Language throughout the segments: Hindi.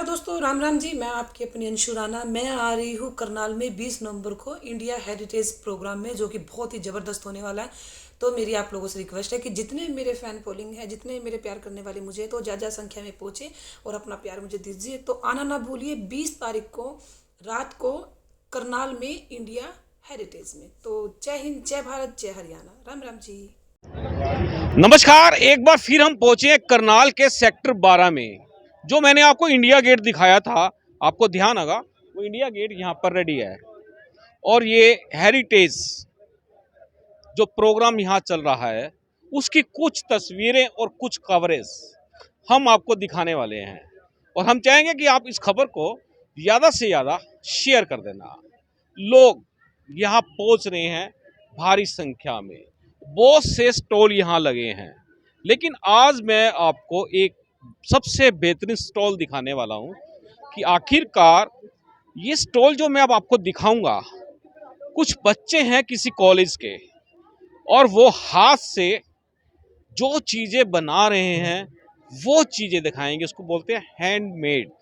हेलो दोस्तों, राम राम जी। मैं आपकी अपनी अंशु राणा। मैं आ रही हूँ करनाल में 20 नवंबर को इंडिया हेरिटेज प्रोग्राम में, जो कि बहुत ही ज़बरदस्त होने वाला है। तो मेरी आप लोगों से रिक्वेस्ट है कि जितने मेरे फैन फॉलोइंग है, जितने मेरे प्यार करने वाले मुझे, तो ज़्यादा संख्या में पहुँचे और अपना प्यार मुझे दीजिए। तो आना ना भूलिए 20 तारीख को रात को करनाल में इंडिया हेरिटेज में। तो जय हिंद, जय भारत, जय हरियाणा। राम राम जी। नमस्कार। एक बार फिर हम पहुंचे हैं करनाल के सेक्टर 12 में। जो मैंने आपको इंडिया गेट दिखाया था, आपको ध्यान होगा, वो इंडिया गेट यहाँ पर रेडी है। और ये हेरिटेज जो प्रोग्राम यहाँ चल रहा है, उसकी कुछ तस्वीरें और कुछ कवरेज हम आपको दिखाने वाले हैं। और हम चाहेंगे कि आप इस खबर को ज़्यादा से ज़्यादा शेयर कर देना। लोग यहाँ पहुँच रहे हैं भारी संख्या में। बहुत से स्टॉल यहाँ लगे हैं, लेकिन आज मैं आपको एक सबसे बेहतरीन स्टॉल दिखाने वाला हूँ कि आखिरकार ये स्टॉल जो मैं अब आपको दिखाऊंगा, कुछ बच्चे हैं किसी कॉलेज के, और वो हाथ से जो चीज़ें बना रहे हैं वो चीज़ें दिखाएंगे। उसको बोलते हैं हैंडमेड।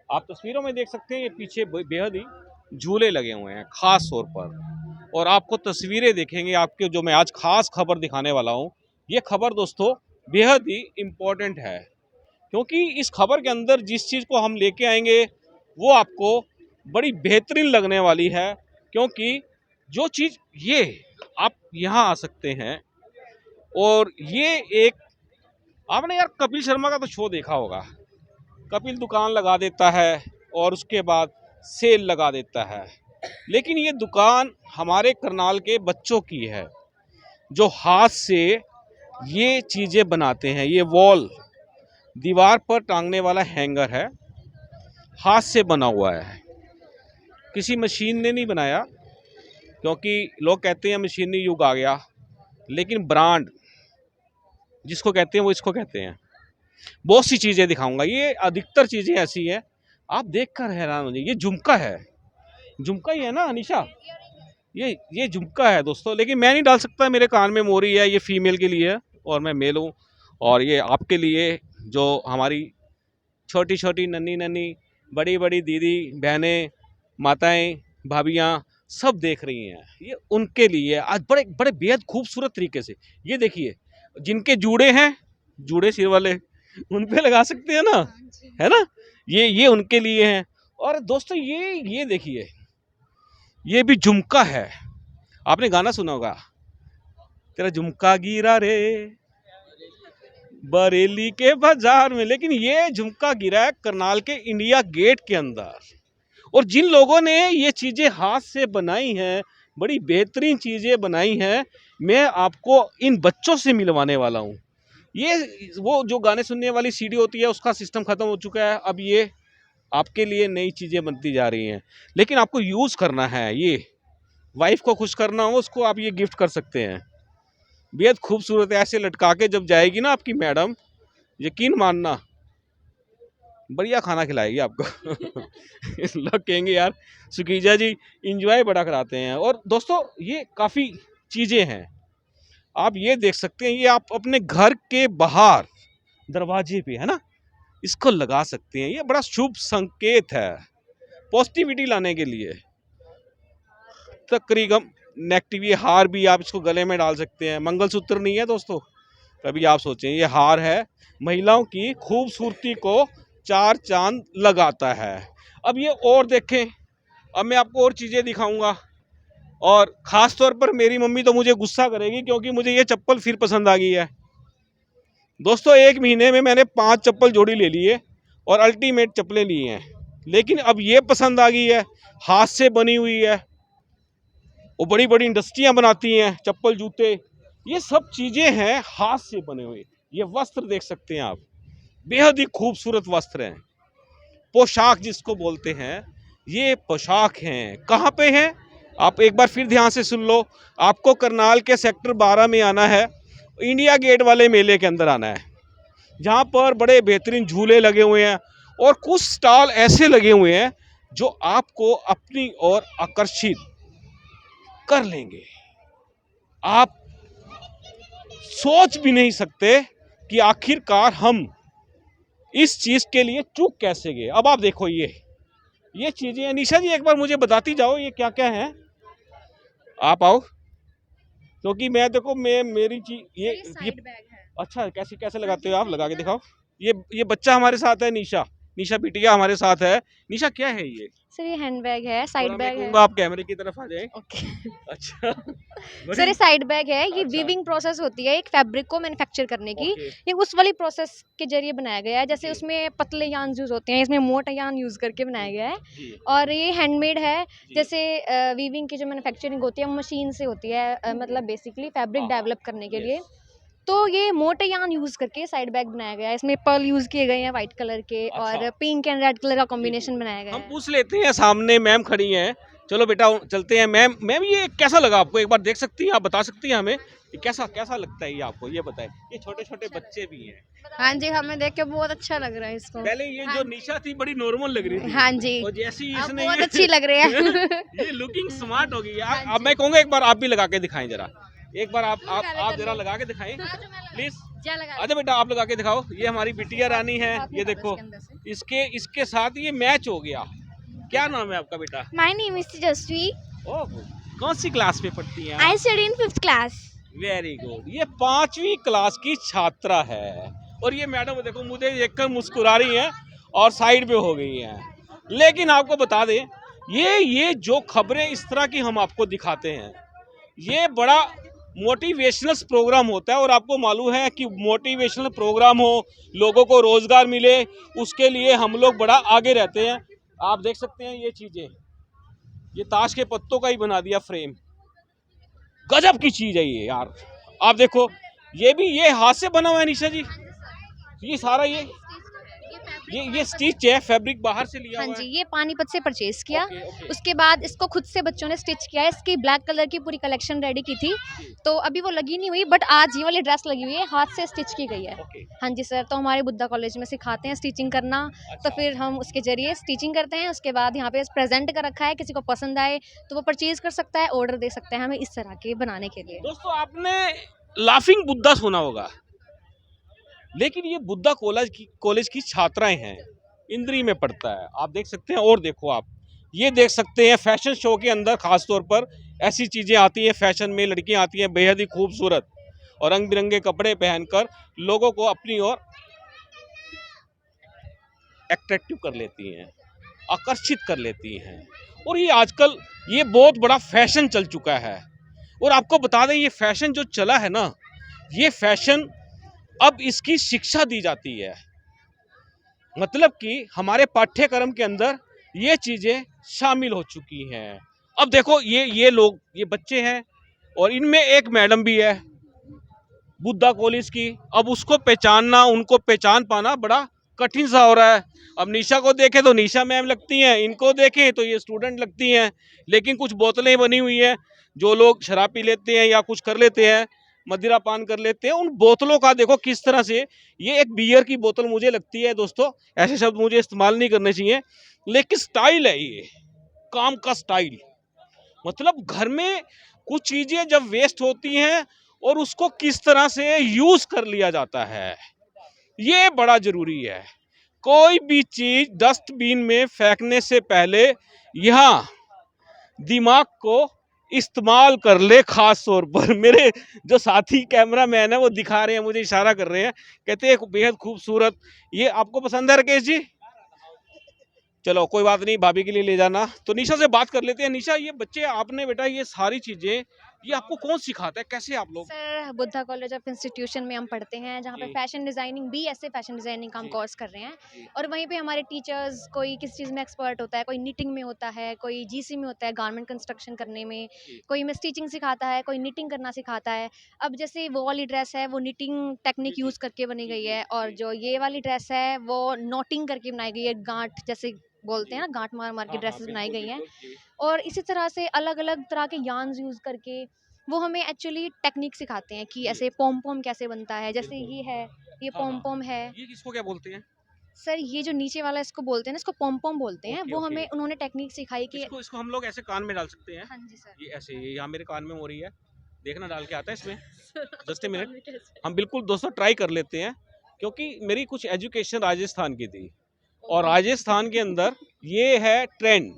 आप तस्वीरों में देख सकते हैं, ये पीछे बेहद ही झूले लगे हुए हैं खास तौर पर। और आपको तस्वीरें देखेंगे, आपके जो मैं आज खास खबर दिखाने वाला हूँ, ये खबर दोस्तों बेहद ही इम्पोर्टेंट है, क्योंकि इस खबर के अंदर जिस चीज़ को हम लेके आएंगे वो आपको बड़ी बेहतरीन लगने वाली है। क्योंकि जो चीज़ ये आप यहाँ आ सकते हैं, और ये एक, आपने यार कपिल शर्मा का तो शो देखा होगा। कपिल दुकान लगा देता है और उसके बाद सेल लगा देता है, लेकिन ये दुकान हमारे करनाल के बच्चों की है जो हाथ से ये चीज़ें बनाते हैं। ये वॉल दीवार पर टांगने वाला हैंगर है, हाथ से बना हुआ है, किसी मशीन ने नहीं बनाया। क्योंकि लोग कहते हैं मशीनी युग आ गया, लेकिन ब्रांड जिसको कहते हैं वो इसको कहते हैं। बहुत सी चीज़ें दिखाऊंगा, ये अधिकतर चीज़ें ऐसी हैं आप देखकर हैरान हो जाइए। ये झुमका है, झुमका ही है ना अनिशा? ये झुमका है दोस्तों, लेकिन मैं नहीं डाल सकता, मेरे कान में मोरी है, ये फीमेल के लिए है और मैं मेल हूँ। और ये आपके लिए, जो हमारी छोटी छोटी नन्ही नन्ही बड़ी बड़ी दीदी बहनें माताएं भाभियाँ सब देख रही हैं, ये उनके लिए आज बड़े बड़े बेहद खूबसूरत तरीके से। ये देखिए, जिनके जूड़े हैं, जूड़े सिर वाले, उन पे लगा सकते हैं ना, है ना? ये उनके लिए हैं। और दोस्तों ये देखिए, ये भी झुमका है। आपने गाना सुना होगा, तेरा झुमका गिरा रे बरेली के बाजार में, लेकिन ये झुमका गिरा है करनाल के इंडिया गेट के अंदर। और जिन लोगों ने ये चीज़ें हाथ से बनाई हैं, बड़ी बेहतरीन चीज़ें बनाई हैं, मैं आपको इन बच्चों से मिलवाने वाला हूँ। ये वो जो गाने सुनने वाली सीडी होती है, उसका सिस्टम ख़त्म हो चुका है। अब ये आपके लिए नई चीज़ें बनती जा रही हैं, लेकिन आपको यूज़ करना है। ये वाइफ को खुश करना हो, उसको आप ये गिफ्ट कर सकते हैं। बेहद खूबसूरत है, ऐसे लटका के जब जाएगी ना आपकी मैडम, यकीन मानना बढ़िया खाना खिलाएगी आपको। लोग कहेंगे यार सुकीजा जी इंजॉय बड़ा कराते हैं। और दोस्तों ये काफ़ी चीज़ें हैं, आप ये देख सकते हैं, ये आप अपने घर के बाहर दरवाजे पे, है ना, इसको लगा सकते हैं। ये बड़ा शुभ संकेत है पॉजिटिविटी लाने के लिए। तकरीबन नेगेटिव, ये हार भी आप इसको गले में डाल सकते हैं। मंगलसूत्र नहीं है दोस्तों, कभी आप सोचें, ये हार है, महिलाओं की खूबसूरती को चार चांद लगाता है। अब ये और देखें, अब मैं आपको और चीज़ें दिखाऊंगा। और ख़ास तौर पर मेरी मम्मी तो मुझे गुस्सा करेगी, क्योंकि मुझे ये चप्पल फिर पसंद आ गई है दोस्तों। 1 महीने में मैंने 5 चप्पल जोड़ी ले लिए और अल्टीमेट चप्पलें ली हैं, लेकिन अब ये पसंद आ गई है, हाथ से बनी हुई है। वो बड़ी बड़ी इंडस्ट्रियां बनाती हैं चप्पल जूते, ये सब चीज़ें हैं हाथ से बने हुए। ये वस्त्र देख सकते हैं आप, बेहद ही खूबसूरत वस्त्र हैं, पोशाक जिसको बोलते हैं। ये पोशाक हैं, कहाँ पे हैं आप एक बार फिर ध्यान से सुन लो। आपको करनाल के सेक्टर 12 में आना है, इंडिया गेट वाले मेले के अंदर आना है, जहाँ पर बड़े बेहतरीन झूले लगे हुए हैं और कुछ स्टॉल ऐसे लगे हुए हैं जो आपको अपनी ओर आकर्षित कर लेंगे। आप सोच भी नहीं सकते कि आखिरकार हम इस चीज के लिए चूक कैसे गए। अब आप देखो ये चीजें, निशा जी एक बार मुझे बताती जाओ ये क्या क्या है। आप आओ, क्योंकि मैं देखो मैं मेरी चीज ये साइड बैग है। अच्छा कैसे कैसे लगाते हो आप, लगा के दिखाओ। ये बच्चा हमारे साथ है, निशा बिटिया हमारे साथ है। निशा क्या है ये? सर ये हैंड बैग है, साइड थोड़ा मैं बैग है। कहूंगा आप कैमरे की तरफ आ जाए। ओके। अच्छा सर ये साइड बैग है, ये अच्छा। वीविंग प्रोसेस होती है एक फैब्रिक को मैन्युफैक्चर करने की। ओके। ये उस वाली प्रोसेस के जरिए बनाया गया है, जैसे जी। उसमें पतले यान यूज होते हैं, इसमें मोटा यान यूज करके बनाया गया है। जी और ये हैंडमेड है। जी। जैसे वीविंग की जो मैन्युफैक्चरिंग होती है मशीन से होती है, मतलब बेसिकली फैब्रिक हाँ, डेवलप करने के yes। लिए। तो ये मोटे यान यूज करके साइड बैग बनाया गया है। इसमें पर्ल यूज किए गए हैं वाइट कलर के, और अच्छा। पिंक एंड रेड कलर का कॉम्बिनेशन बनाया गया हम है। पूछ लेते हैं, सामने मैम खड़ी हैं। चलो बेटा चलते हैं। मैम ये कैसा लगा आपको, एक बार देख सकती हैं आप, बता सकती हैं हमें ये कैसा कैसा लगता है ये आपको, ये बताएं। ये छोटे छोटे बच्चे भी हैं। हाँ जी, हमें देख के बहुत अच्छा लग रहा है इसको। पहले ये जो निशा थी बड़ी नॉर्मल लग रही थी। हाँ जी, और जैसी आप इसने बहुत ये अच्छी लग रही है। ये लुकिंग स्मार्ट हो गई है। हाँ अब जी। मैं कहूँगा एक बार आप भी लगा के दिखाएं जरा। एक बार आप जरा लगा के दिखाएं प्लीज। अच्छा बेटा आप लगा के दिखाओ। ये हमारी बिटिया रानी है, ये देखो इसके साथ ये मैच हो गया। क्या नाम है आपका बेटा? My name is Tejasvi. ओह, कौन सी क्लास में पढ़ती हैं I आप? study in 5th class. Very good. ये 5वीं क्लास की छात्रा है। और ये मैडम देखो मुझे देखकर मुस्कुरा रही हैं और साइड पे हो गई हैं। लेकिन आपको बता दें, ये जो खबरें इस तरह की हम आपको दिखाते हैं, ये बड़ा मोटिवेशनल प्रोग्राम होता है। और आपको मालूम है कि मोटिवेशनल प्रोग्राम हो, लोगों को रोजगार मिले, उसके लिए हम लोग बड़ा आगे रहते हैं। आप देख सकते हैं ये चीजें, ये ताश के पत्तों का ही बना दिया फ्रेम। गजब की चीज है ये यार। आप देखो ये हाथ से बना हुआ है निशा जी। ये सारा ये स्टिच है, फैब्रिक बाहर से लिया हाँ हुआ जी, है। ये पानीपत से परचेज किया। Okay, okay. उसके बाद इसको खुद से बच्चों ने स्टिच किया है। इसकी ब्लैक कलर की पूरी कलेक्शन रेडी की थी, तो अभी वो लगी नहीं हुई, बट आज ये वाली ड्रेस लगी हुई है, हाथ से स्टिच की गई है। ओके। हाँ जी सर, तो हमारे बुद्धा कॉलेज में सिखाते हैं स्टिचिंग करना। तो फिर हम उसके जरिए स्टिचिंग करते हैं। उसके बाद यहाँ पे प्रेजेंट कर रखा है, किसी को पसंद आए तो वो परचेज कर सकता है, ऑर्डर दे सकता है हमें इस तरह के बनाने के लिए। दोस्तों आपने लाफिंग बुद्धा सुना होगा, लेकिन ये बुद्धा कॉलेज की छात्राएं हैं, इंद्री में पढ़ता है। आप देख सकते हैं। और देखो आप ये देख सकते हैं, फैशन शो के अंदर खास तौर पर ऐसी चीजें आती हैं, फैशन में लड़कियां आती हैं बेहद ही खूबसूरत और रंग बिरंगे कपड़े पहनकर लोगों को अपनी ओर अट्रैक्टिव कर लेती हैं, आकर्षित कर लेती हैं। और ये आजकल ये बहुत बड़ा फैशन चल चुका है। और आपको बता दें, ये फैशन जो चला है ना, ये फैशन अब इसकी शिक्षा दी जाती है। मतलब कि हमारे पाठ्यक्रम के अंदर ये चीजें शामिल हो चुकी हैं। अब देखो ये लोग, ये बच्चे हैं और इनमें एक मैडम भी है बुद्धा कॉलेज की। अब उसको पहचानना, उनको पहचान पाना बड़ा कठिन सा हो रहा है। अब निशा को देखें तो निशा मैम लगती हैं, इनको देखें तो ये स्टूडेंट लगती हैं। लेकिन कुछ बोतलें बनी हुई हैं, जो लोग शराब पी लेते हैं या कुछ कर लेते हैं, मदिरा पान कर लेते हैं, उन बोतलों का देखो किस तरह से। ये एक बियर की बोतल मुझे लगती है दोस्तों, ऐसे शब्द मुझे इस्तेमाल नहीं करने चाहिए, लेकिन स्टाइल है ये, काम का स्टाइल। मतलब घर में कुछ चीजें जब वेस्ट होती हैं और उसको किस तरह से यूज कर लिया जाता है, ये बड़ा जरूरी है। कोई भी चीज डस्टबिन में फेंकने से पहले यहाँ दिमाग को इस्तेमाल कर ले। खास तौर पर मेरे जो साथी कैमरामैन है वो दिखा रहे हैं, मुझे इशारा कर रहे हैं, कहते हैं बेहद खूबसूरत। ये आपको पसंद है राकेश जी? चलो कोई बात नहीं, भाभी के लिए ले जाना। तो निशा से बात कर लेते हैं। निशा, ये बच्चे आपने बेटा ये सारी चीजें ये आपको कौन सिखाता है, कैसे आप लोग? Sir Buddha college of institution में हम पढ़ते हैं, जहाँ पे जी। Fashion designing, BSc fashion designing का हम जी। कोर्स कर रहे हैं। जी। और वहीं पे हमारे टीचर्स, कोई किस चीज़ में एक्सपर्ट होता है, कोई निटिंग में होता है, कोई GC में होता है गारमेंट कंस्ट्रक्शन करने में, जी। कोई में स्टिचिंग सिखाता है, कोई निटिंग करना सिखाता है। अब जैसे वो वाली ड्रेस है वो निटिंग टेक्निक जी, जी। यूज़ करके बनी जी, गई जी, है, और जी। जो ये वाली ड्रेस है वो नॉटिंग करके बनाई गई है, गांठ जैसे बोलते हैं ना, गांठ मार मार के हाँ, ड्रेसेस बनाई बिल्कुल, गई हैं। बिल्कुल, जी। और इसी तरह से अलग अलग तरह के यार्न्स यूज़ करके वो हमें एक्चुअली टेक्निक सिखाते हैं कि जी। ऐसे पॉम पॉम कैसे बनता है। जैसे बिल्कुल। ये है, ये हाँ, पॉम हाँ। पॉम है। ये किसको क्या बोलते हैं? सर ये जो नीचे वाला इसको बोलते हैं ना, इसको पॉम पॉम बोलते हैं। ओके, वो ओके। हमें उन्होंने टेक्निक सिखाई कि इसको हम लोग ऐसे कान में डाल सकते हैं। हाँ जी सर। ये ऐसे, ये यहाँ मेरे कान में हो रही है, देखना डाल के आता है इसमें। जस्ट ए मिनट, हम बिल्कुल दोस्तों ट्राई कर लेते हैं। क्योंकि मेरी कुछ एजुकेशन राजस्थान की थी और राजस्थान के अंदर ये है ट्रेंड,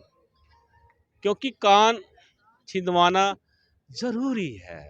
क्योंकि कान छिदवाना जरूरी है।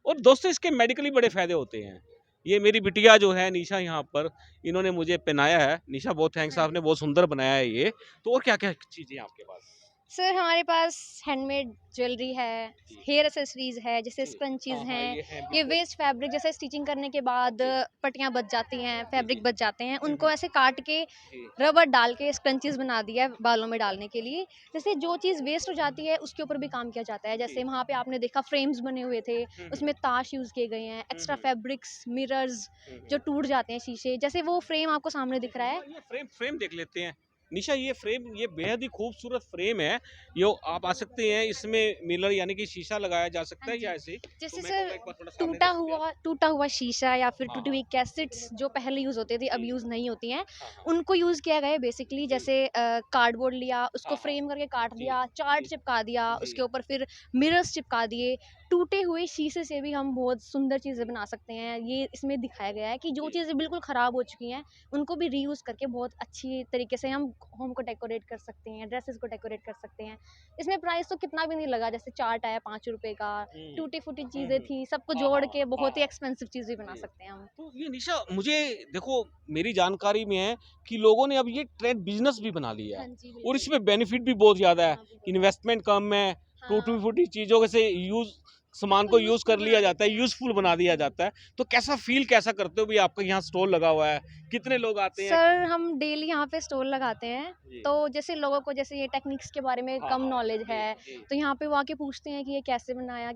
और दोस्तों इसके मेडिकली बड़े फायदे होते हैं। ये मेरी बिटिया जो है निशा, यहाँ पर इन्होंने मुझे पहनाया है। निशा बहुत थैंक्स, आपने बहुत सुंदर बनाया है ये। तो और क्या क्या चीजें हैं आपके पास? सर हमारे पास हैंडमेड ज्वेलरी है, जी। हेयर एक्सेसरीज है, जैसे जी। स्क्रंचीज हाँ, हैं, ये है ये बिल्कुल। वेस्ट फैब्रिक जैसे स्टिचिंग करने के बाद जी। पट्टियाँ बच जाती हैं, जी, फैब्रिक जी। बच जाते हैं, उनको ऐसे काट के जी। रबर डाल के स्क्रंचीज बना दिया है बालों में डालने के लिए। जैसे जो चीज़ वेस्ट हो जाती है उसके ऊपर भी काम किया जाता है। जैसे जी। वहाँ पे आपने देखा फ्रेम्स बने हुए थे, उसमें ताश यूज़ किए गए हैं, एक्स्ट्रा फैब्रिक्स, मिरर्स जो टूट जाते हैं शीशे, जैसे वो फ्रेम आपको सामने दिख रहा है। हाँ, ये फ्रेम फ्रेम देख लेते हैं। निशा, ये फ्रेम ये बेहद ही खूबसूरत फ्रेम है। ये आप आ सकते हैं, इसमें मिरर यानी कि शीशा लगाया जा सकता हाँ है जी। या ऐसे ही? तो जैसे मैं सर कहूँगा एक बार थोड़ा सामने देख सकते हैं आप? टूटा हुआ शीशा या फिर हाँ, टूटी हाँ। हुई कैसेट्स जो पहले यूज़ होती थी, अब जी। यूज़ नहीं होती हैं, हाँ, हाँ। उनको यूज़ किया गया है बेसिकली। जी। जैसे कार्डबोर्ड लिया, उसको हाँ, हाँ। फ्रेम करके काट जी, दिया, चार्ट जी, चिपका दिया, जी। उसके ऊपर फिर मिरर्स चिपका दिए। टूटे हुए शीशे से भी हम बहुत सुंदर चीज़ें बना सकते हैं। ये इसमें दिखाया गया है कि जो जी। चीज़ें बिल्कुल ख़राब हो चुकी हैं, उनको भी रीयूज़ करके बहुत अच्छी तरीके से हम होम को डेकोरेट कर सकते हैं, ड्रेसेस को डेकोरेट कर सकते हैं। इसमें प्राइस तो कितना भी नहीं लगा, जैसे चार्ट आया ₹5 का, हुँ, टूटी-फूटी हुँ, चीज़ें हुँ। थी, सबको हाँ, जोड़ हाँ, के हाँ, बहुत ही हाँ। एक्सपेंसिव चीज़ भी बना जी। सकते हैं हम। तो ये निशा, मुझे देखो, मेरी जानकारी में है कि लोगों ने अब ये ट्रेड बिजनेस भी बना लिया हाँ है जी, और बिल्कुल। इसमें बेनिफिट भी बहुत ज़्यादा है। हाँ, बिल्कुल। इन्वेस्टमेंट कम है, टूटी हाँ, फूटी चीज़ों से यूज सामान बिल्कुल को यूज यूज़फुल कर बना लिया जाता देते है, हैं। यूजफुल हाँ बना दिया जी। जाता है। तो कैसा फील कैसा करते हो भी? आपका यहाँ स्टॉल लगा हुआ है, कितने लोग आते हैं? सर हम डेली यहाँ पे स्टॉल लगाते हैं, जी। तो जैसे लोगों को जैसे ये टेक्निक्स के बारे में हाँ, कम हाँ। नॉलेज जी, है, जी। तो यहाँ पे वो आके पूछते हैं कि ये कैसे बनाया,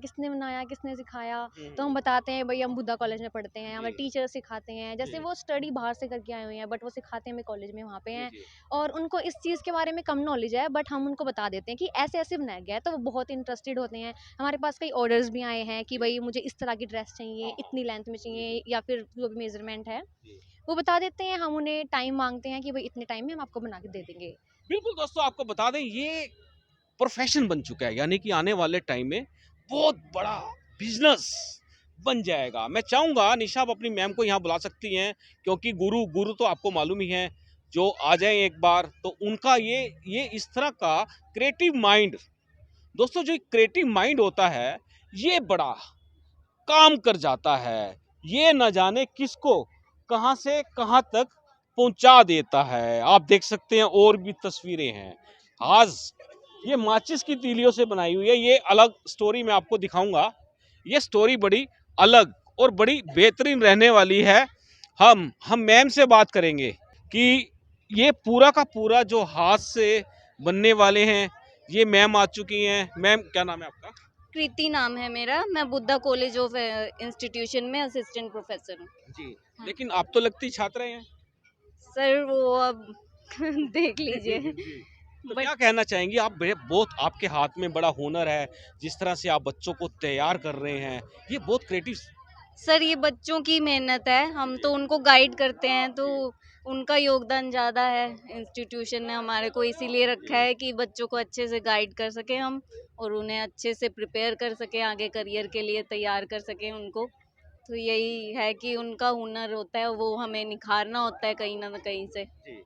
किसने सिखाया? तो हम हुँ। बताते हैं भई हम बुद्धा कॉलेज में पढ़ते हैं, जी, हमें टीचर सिखाते हैं। जैसे जी। वो स्टडी बाहर से करके आए हुए हैं, बट वो सिखाते हमें कॉलेज में वहाँ पे जी, हैं, जी। और उनको इस चीज़ के बारे में कम नॉलेज है, बट हम उनको बता देते हैं कि ऐसे-ऐसे बनाया गया है, तो वो बहुत इंटरेस्टेड होते हैं। हमारे पास कई ऑर्डर्स भी आए हैं कि भई मुझे इस तरह की ड्रेस चाहिए, हाँ, हाँ। इतनी लेंथ में जी, चाहिए, जी। या फिर जो भी मेज़रमेंट है। जी। वो बता देते हैं, हम उन्हें टाइम माँगते हैं कि भई इतने टाइम में हम आपको बना के दे देंगे। बिल्कुल दोस्तों, आपको बता दें ये प्रोफेशन बन चुका है, यानी कि आने वाले टाइम में बहुत बड़ा बिजनेस बन जाएगा। मैं चाहूँगा निशा, आप अपनी मैम को यहाँ बुला सकती हैं, क्योंकि गुरु गुरु तो आपको मालूम ही है, जो आ जाएं एक बार तो उनका ये इस तरह का क्रिएटिव माइंड, दोस्तों जो क्रिएटिव माइंड होता है ये बड़ा काम कर जाता है। ये न जाने किसको कहाँ से कहाँ तक पहुंचा देता है। आप देख सकते हैं और भी तस्वीरें हैं। आज ये माचिस की तीलियों से बनाई हुई है, ये अलग स्टोरी मैं आपको दिखाऊंगा। ये स्टोरी बड़ी अलग और बड़ी बेहतरीन रहने वाली है। हम मैम से बात करेंगे कि ये पूरा का पूरा जो हाथ से बनने वाले हैं, ये मैम आ चुकी हैं। मैम, क्या नाम है आपका? कृति नाम है मेरा। मैं बुद्धा कॉलेज ऑफ इंस्टीट्यूशन में असिस्टेंट प्रोफेसर हूँ। जी, लेकिन आप तो लगती छात्र हैं। सर वो अब देख लीजिए। जी। तो बट क्या कहना चाहेंगी आप? बहुत आपके हाथ में बड़ा हुनर है, जिस तरह से आप बच्चों को तैयार कर रहे हैं, ये बहुत क्रिएटिव। सर ये बच्चों की मेहनत है, हम तो उनको गाइड करते हैं, तो उनका योगदान ज़्यादा है। इंस्टीट्यूशन ने हमारे को इसीलिए रखा है कि बच्चों को अच्छे से गाइड कर सकें हम, और उन्हें अच्छे से प्रिपेयर कर सकें, आगे करियर के लिए तैयार कर सकें उनको। तो यही है कि उनका हुनर होता है, वो हमें निखारना होता है कहीं ना कहीं से। जी।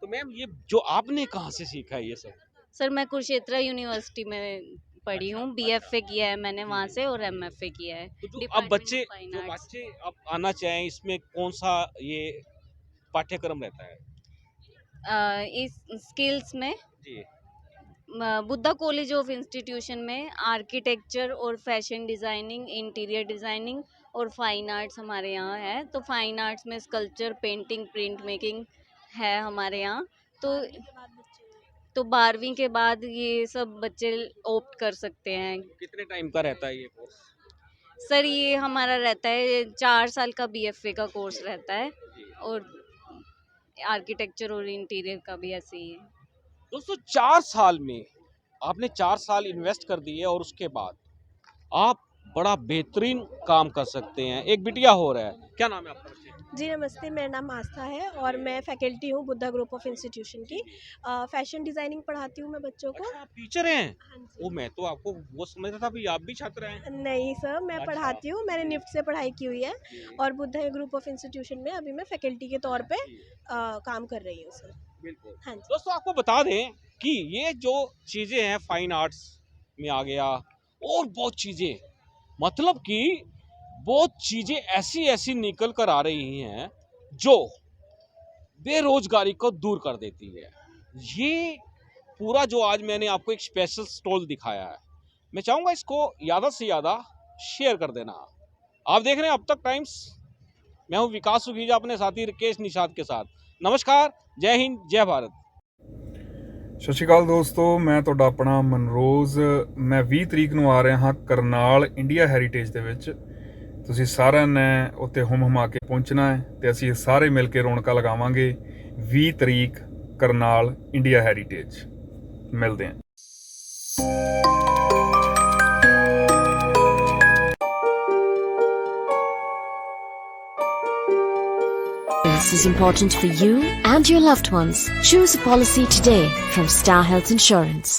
तो मैम, ये जो आपने कहाँ से सीखा है ये सब? सर मैं कुरुक्षेत्र यूनिवर्सिटी में पढ़ी हूँ, बीएफए किया है मैंने वहाँ से, और एमएफए किया है तो जो अब डिपार्टमेंट बच्चे ऑफ फाइन जो आर्ट्स। बच्चे अब आना चाहें, इसमें कौन सा ये पाठ्यक्रम रहता है? इस स्किल्स में जी। बुद्धा कॉलेज ऑफ इंस्टीट्यूशन में आर्किटेक्चर और फैशन डिज़ाइनिंग, इंटीरियर डिज़ाइनिंग और फाइन आर्ट्स हमारे यहाँ है। तो फाइन आर्ट्स में स्कल्पचर, पेंटिंग, प्रिंट मेकिंग है हमारे यहाँ। तो 12वीं के बाद ये सब बच्चे ऑप्ट कर सकते हैं। कितने टाइम का रहता है ये कोर्स? सर ये हमारा रहता है 4 साल का बीएफए का कोर्स रहता है, जी। और आर्किटेक्चर और इंटीरियर का भी ऐसे ही है। दोस्तों, 4 साल में आपने 4 साल इन्वेस्ट कर दिए और उसके बाद आप बड़ा बेहतरीन काम कर सकते हैं। एक बिटिया हो रहा है, क्या नाम है आपका बच्चे? जी नमस्ते, मेरा नाम आस्था है और मैं फैकल्टी हूँ बुद्धा ग्रुप ऑफ इंस्टीट्यूशन की। फैशन डिज़ाइनिंग पढ़ाती हूँ मैं बच्चों को। अच्छा, आप टीचर हैं? हाँ जी। ओ, मैं तो आपको वो समझता था भी आप भी छात्र हैं। नहीं सर, मैं अच्छा। पढ़ाती हूँ, मैंने निफ्ट से पढ़ाई की हुई है और बुद्धा ग्रुप ऑफ इंस्टीट्यूशन में अभी मैं फैकल्टी के तौर पे काम कर रही हूँ सर। बिल्कुल। हाँ जी। दोस्तों आपको बता दें कि ये जो चीजें हैं फाइन आर्ट्स में आ गया और बहुत चीजें, मतलब कि बहुत चीजें ऐसी ऐसी निकल कर आ रही हैं जो बेरोजगारी को दूर कर देती है। ये पूरा जो आज मैंने आपको एक स्पेशल स्टॉल दिखाया है, मैं चाहूंगा इसको ज़्यादा से ज़्यादा शेयर कर देना। आप देख रहे हैं अब तक टाइम्स, मैं हूं विकास सुखीजा अपने साथी राकेश निषाद के साथ। नमस्कार, जय हिंद, जय भारत। ਸਤਿ ਸ਼੍ਰੀ ਅਕਾਲ ਦੋਸਤੋ, ਮੈਂ ਤੁਹਾਡਾ ਆਪਣਾ ਮਨਰੋਜ਼। ਮੈਂ 20 ਤਰੀਕ ਨੂੰ ਆ ਰਿਹਾ ਹਾਂ ਕਰਨਾਲ ਇੰਡੀਆ ਹੈਰੀਟੇਜ ਦੇ ਵਿੱਚ। ਤੁਸੀਂ ਸਾਰਿਆਂ ਨੇ ਉੱਥੇ ਹੁਮ-ਹੁਮਾ ਕੇ ਪਹੁੰਚਣਾ ਹੈ ਤੇ ਅਸੀਂ ਸਾਰੇ ਮਿਲ ਕੇ ਰੌਣਕਾਂ ਲਗਾਵਾਂਗੇ 20 ਤਰੀਕ ਕਰਨਾਲ ਇੰਡੀਆ ਹੈਰੀਟੇਜ। ਮਿਲਦੇ ਹਾਂ। This is important for you and your loved ones. Choose a policy today from Star Health Insurance.